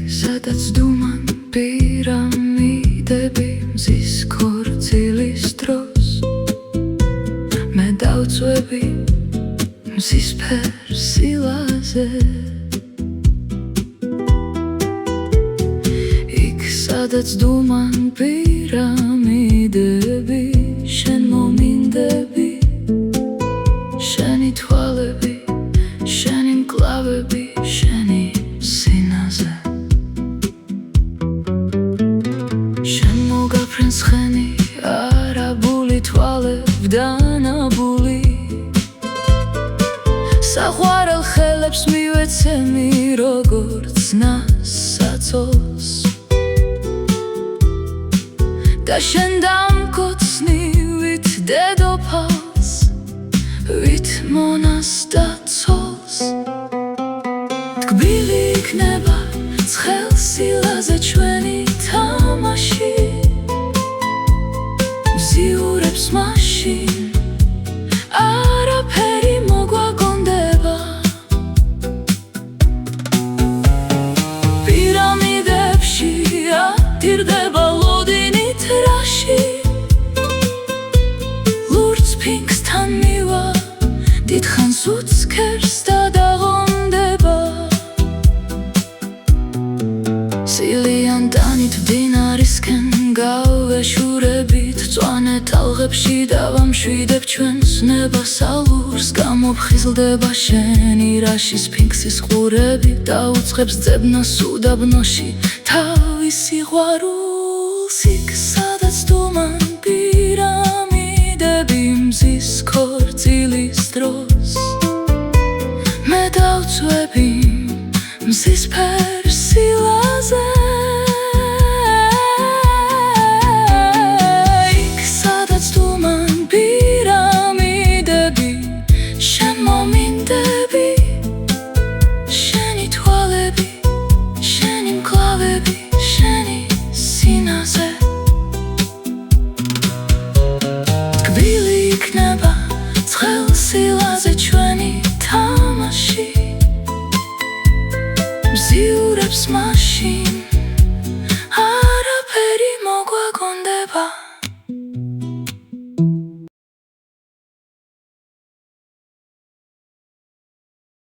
სადაც დუმან პირამიდები მზის ქორწილის დროს მე დავწვევი მზისფერ სილაზე იქ სადაც დუმან პირამიდები შენ მომინდები შენი თვალები შენი მკლავები შენი სინაზე შენ მოგაფრენს ხენი არაბული თვალებდანაბული საყვარელ ხელებს მივეცემი როგორც ნასაცოლს და შენ დამკოცნი ვით დედოფალს ვით მონას და ცოლს თკბილი იქნება ცხელ სილაზე ჩვენი თამაში მზიურებს მაშინ არაფერი მოგვაგონდება პირამიდებში ატირდება ლოდინით რაში ლურჯ სფინქსთან მივა დიდხანს უცქერს და დაღონდება სილიან დანით მდინარისკენ გავეშურებით წვანე ტალღებში დავამშვიდებ ჩვენს ნებას ალურს გამოფხიზლდება შენი რაში სფინქსის ყურები დაუწყებს ძებნას უდაბნოში თავის სიყვარულს იქ სადაც დუმან პირამიდები მზის ქორწილის დროს მე დავწვევი მზისფერ სილაზე იქ სადაც დუმან პირამიდები შენ მომინდები შენი თვალები შენი მკლავები შენი სინაზე თკბილი იქნება ცხელ სილაზე ჩვენი თამაში მზიურებს მაშინ არაფერი მოგვაგონდება